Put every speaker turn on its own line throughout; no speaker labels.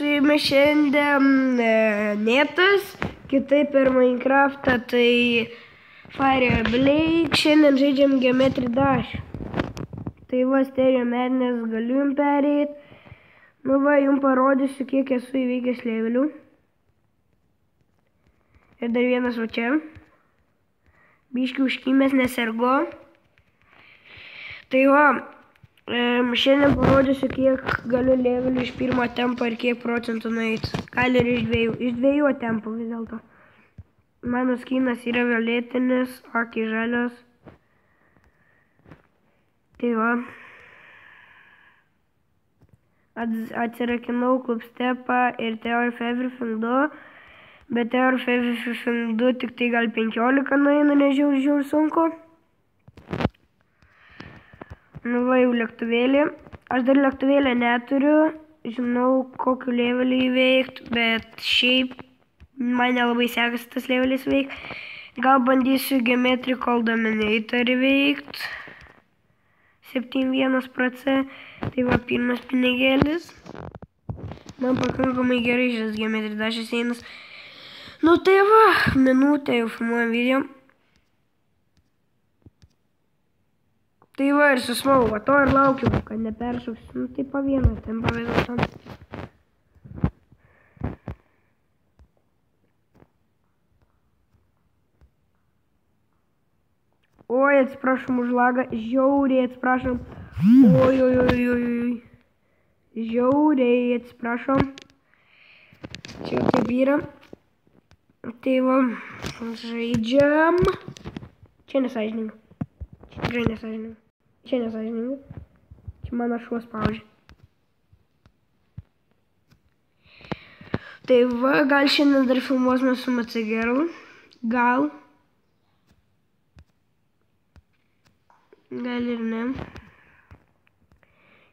su jumis šiandien Netas, kitaip per Minecraftą, tai Fire Blake, šiandien žaidžiam Geometry Dash. Tai va, Stereo Madness galiu jums perėti. Nu va, jums parodysiu, kiek esu įveikęs levelių. Ir dar vienas va čia. Biški užkimęs nesergo. Tai va, šiandien parodysiu, kiek galiu levelių iš pirmo tempo ir kiek procentų nueiti. Gal ir iš dviejų. Iš dviejų tempų vis dėlto. Mano skinas yra violetinis, akys žalios. Tai va. Atsirakinau Clubstepą ir Theory of Everything 2. Bet Theory of Everything 2 tik tai gal 15 nueina, nežiūrėjau sunku. Nu va, jau lėktuvėlį. Aš dar lėktuvėlį neturiu. Žinau, kokiu levelį įveikti, bet šiaip man nelabai sekasi tas levelis veikti. Gal bandysiu Geometrical Dominator įveikti. 7.1%. Tai va, pirmas pinigėlis. Man pakankamai gerai šis Geometry Dash einas. Nu tai va, minutę jau filmuojam video. Tai va, ir susmau, va to ir laukiu, kad neperšauksiu. Nu tai pa vieną, ten pa vis dėlto. Oi, atsiprašom už lagą, žiauriai atsiprašom. Oi. Žiauriai atsiprašom. Čia jau taip yra. Tai va, žaidžiam. Čia nesąžininga. Čia tikrai nesąžininga. Čia nesąžininga. Čia mano šuo spaudžia. Tai va, gal šiandien dar filmuosime su Macegerl. Gal ir ne.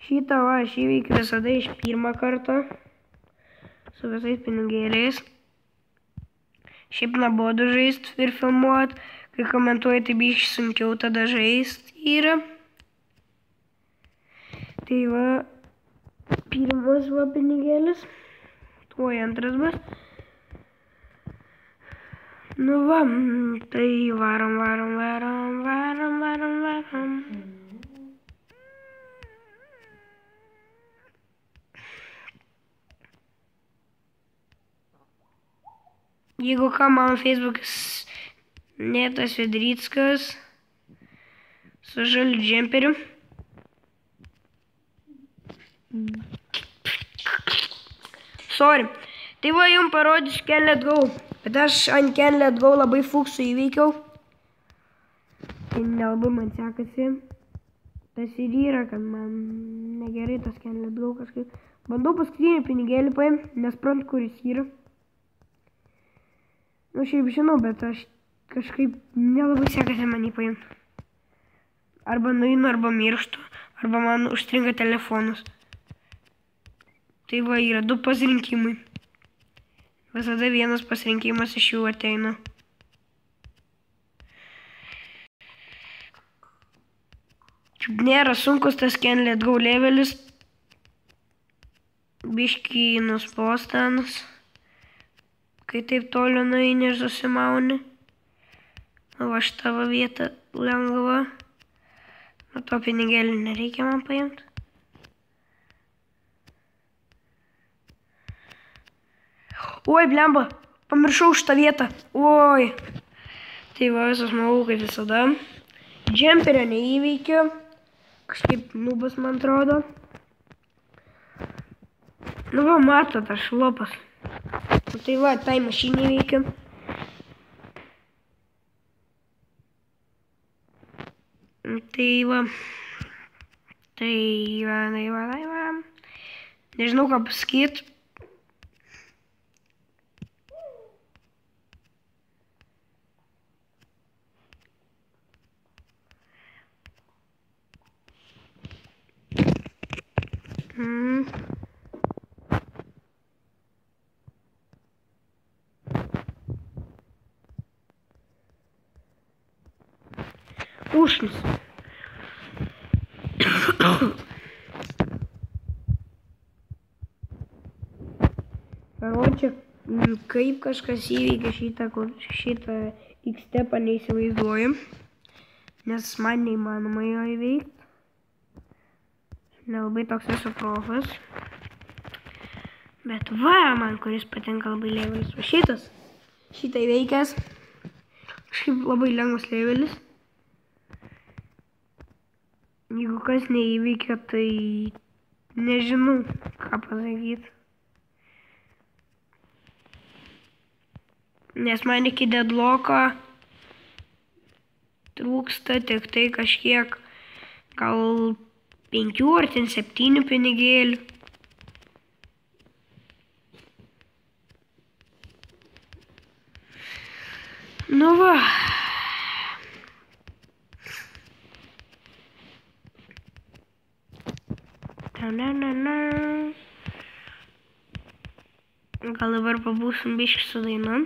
Šitą va, aš įveikiu visada iš pirmą kartą. Su visais pinigėliais. Šiaip nabodu žaist ir filmuot. Kai komentuoji, tai biškai sunkiau tada žaist yra. Tai va, pirmas va pinigėlis. Tuoj antras bus. Nu va, tai varom. Jeigu ką, mano Facebookas Netas Vedrickas su žaliu džemperiu. Sorry. Tai va, jums parodysiu Can Let Go. Bet aš ant Can Let Go labai fuksų įveikiau. Tai nelabai man sekasi. Tas ir yra, kad man negerai tas Can Let Go kažkaip. Bandau paskutinį pinigėlį paimti, nesprantu, kur jis yra. Nu, šiaip žinau, bet aš kažkaip nelabai sekasi man jį paimti. Arba nueinu, arba mirštu, arba man užstringa telefonus. Tai va, yra 2 pasirinkimai. Visada vienas pasirinkimas iš jų ateina. Nėra sunkus tas Can Let Go levelis. Biškį nuspostans. Kai taip toliau nueini ir susimauni. Nu va, šitą va vietą lengva. Nu to pinigėlį nereikia man paimti. Oi, blemba, pamiršau šitą vietą. Oi. Tai va, visas smagu kaip visada. Džemperio neįveikiu. Kažkaip nubas, man atrodo. Nu va, mato tas šlopas. Tai va, tai mašinį įveikiu. Tai va. Nežinau, ką pasakyti. Ушnis. Karočią, kaip kažkas įveikia šitą X-stepą neįsivaizduoju, nes man neįmanoma jo įveikti. Nelabai toks esu profas. Bet va, man kuris patinka labai levelis. O šitą įveikęs. Kažkaip labai lengvas levelis. Jeigu kas neįveikia, tai nežinau, ką pasakyti. Nes man iki deadlocko trūksta tik tai kažkiek, gal 5 ar 7 pinigėlių. Nu va. Gal dabar pabūsim biškį su daina.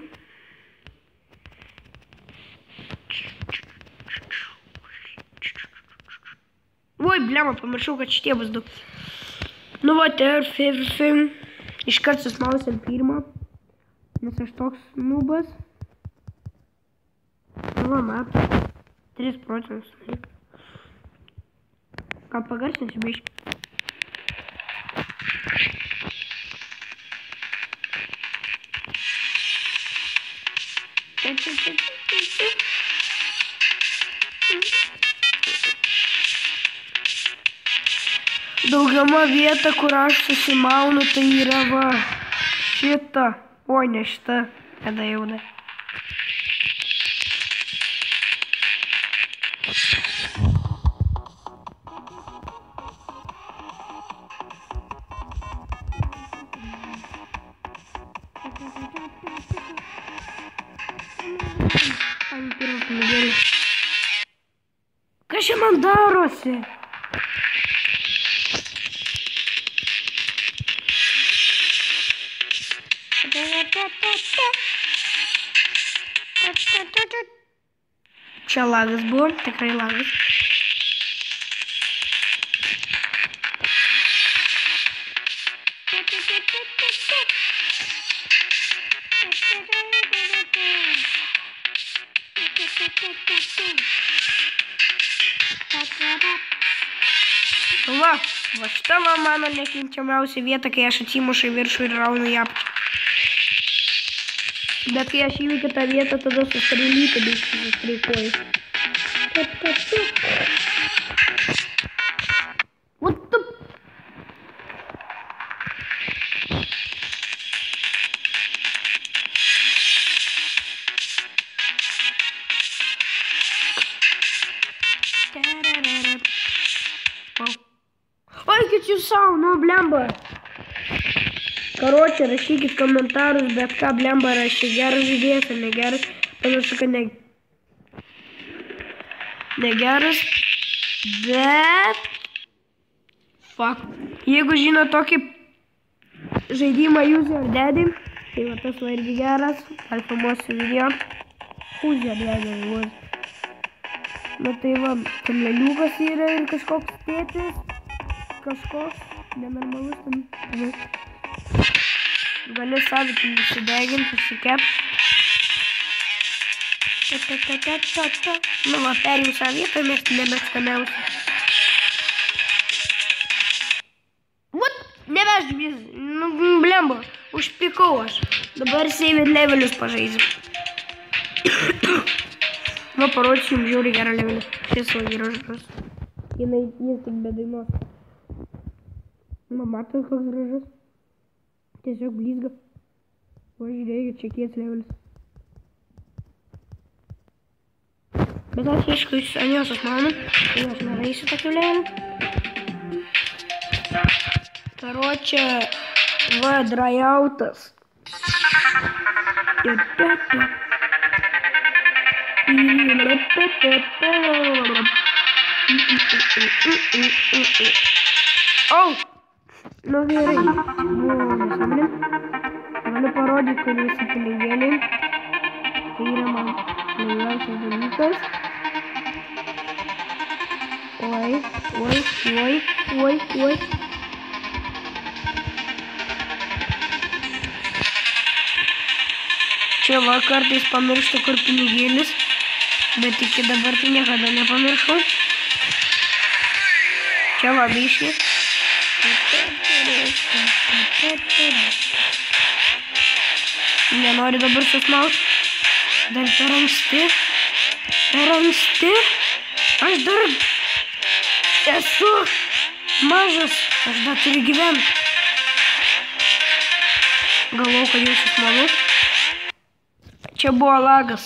Oi, blema, pamiršau, kad šitie bus du. Nu va, iškart susmausiam pirmą, nes aš toks nubas. Nu va, mato, 3%. Gal pagarsinsiu biškį. Daugiama vieta, kur aš susimaunu, tai yra va šita. O, ne šita. Kada jau da. Kas čia man darosi? Čia lagas buvo, tikrai lagas. Va šita mano nekinčiamiausia vieta, kai aš atsimušu į viršų ir raunu į apačią. Bet kai aš įveikiu tą vietą, tada sustrelyti biškį sustreikuoju. What the... Oi, kad jūs savo, nu, blemba. Karočią, rašykit komentarus, bet ką blemba rašė, geras žaidėjas ar negeras, panašu, kad negeras, bet... Fuck. Jeigu žino tokį žaidimą Use Your Daddy, tai va tas va irgi geras, gal filmuosiu video. Use Your Daddy was. Na tai va, kameliukas yra ir kažkoks tėtis, kažkoks nenormalus tam. Gali savitį įsideginti, įsikepti. Nu va, perėjau savo vietą, nemėgstamiausia. What? Neveždžiu, nu blemba, užpikau aš. Dabar save levelius pažaisim. Va, parodysiu jums žiauriai gerą levelį. Šis va gražus. Jis tik be dainos. Nu, matot, koks gražus. Tiesiog blizga. O žiūrėkit, čia kies levelis. Bet aš aišku iš aniosios mano. Tai aš nereisiu tokiu leveliu. Karočią, va, dryoutas. Au! Nu gerai, buvo nesąmonė. Galiu parodyti, kur visi pinigėliai. Tai yra man lengviausias dalykas. Oi. Čia va kartais pamirštu, kur pinigėlis, bet iki dabar tai niekada nepamiršau. Čia va biškį. Nenori dabar susmaut. Dar per anksti. Per anksti. Aš dar esu mažas. Aš dar turiu gyventi. Galvau, kad jau susmalu. Čia buvo lagas.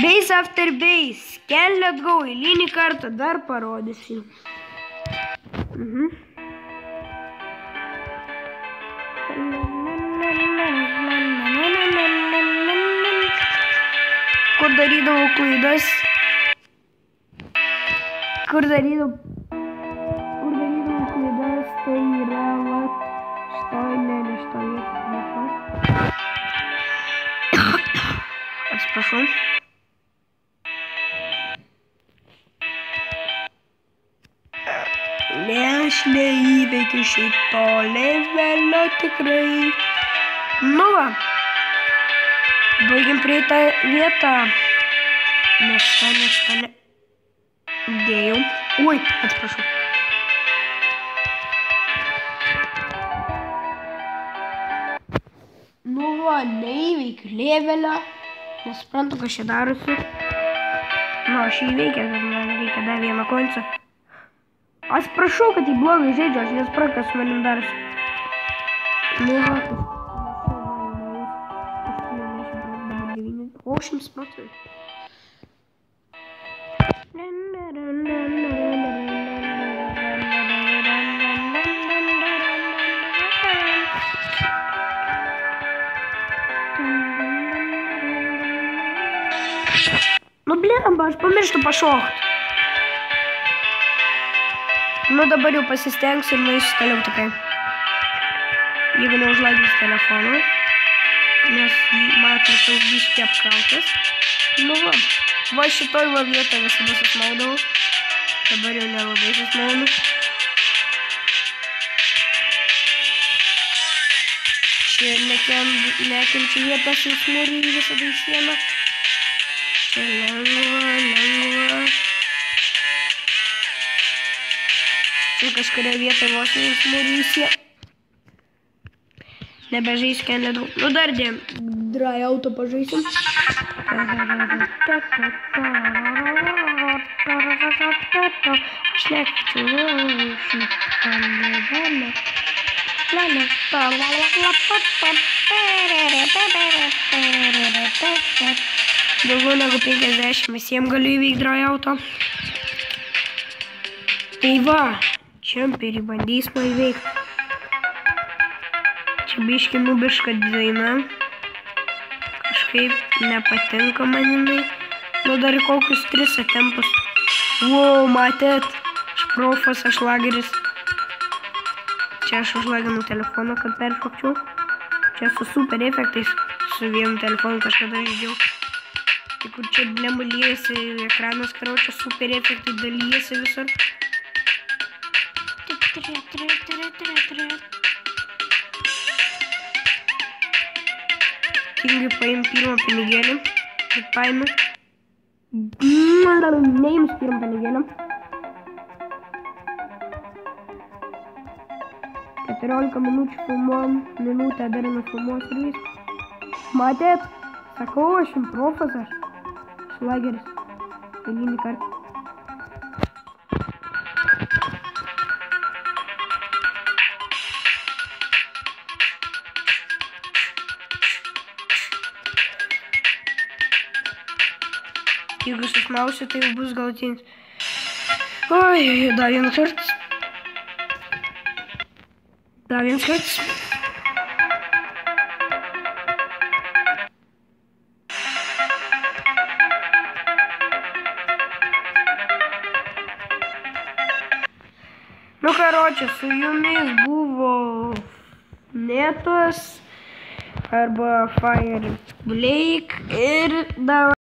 Base after base. Can let go. Eilinį kartą dar parodysiu. Kur darydavau klaidas. Kur darydavau klaidas, tai yra va šitoj, ne šitoj vietoj. Atsiprašau. Ne, aš neįveikiu šito levelio tikrai. Nu va. Baigiam prie tą vietą. Nešta. Dėjau. Ui, atsiprašau. Nu va, neįveikiu levelio. Nesuprantu, kas čia darosi. Nu, aš įveikęs, bet man reikia dar vieną koncą. Atsiprašau, kad jį blogai žaidžiu, aš nesuprantu, kas su manim darosi. Nu va, o 100%. Nu blemba, aš pamirštu pašokt. Nu dabar jau pasistengsiu ir nueisiu toliau tikrai. Jeigu neužlaikys telefoną, nes mano telefonas biškį apkrautas. Nu va, va šitoj va vietoj visada susmaudavau. Dabar jau nelabai susmaudu. Čia nekenčiu vietas ir smūrį visada į sieną. Čia lengva. Čia kažkuria vietoj vos nesmūrį į sieną. Nebežaisiu Can Let Go. Nu dar dėm. Dry auto pažaisim. Aš nekčiu šitą levelę. Daugiau negu 50 visiems galiu įveikti Dry auto. Tai va, čemperį bandysime įveikti. Čia biškį nubiška daina. Kažkaip nepatinka man jinai. Nu dar kokius 3 atempus. Wow, matėt? Aš profas, aš lageris. Čia aš užlaginu telefoną, kad peršokčiau. Čia su super efektais. Su vienu telefonu kažkada žaidžiau. Tai kur čia nemulyjasi ekranas, karočią super efektai dalyjasi visur. Tingiu paim pirmą pinigėlį. Bet paimiu. Neims pirmą pinigėlį. 14 minučių filmuom. Minutę dar nufilmuos ir vis. Matėt? Sakau, aš jums profas aš. Šlageris. Eilinį kartą. Jeigu susmausiu, tai jau bus galutinis. Oi, dar vienas kartas. Dar vienas kartas. Nu, karočią, su jumis buvo Netas arba Fire Blake ir dar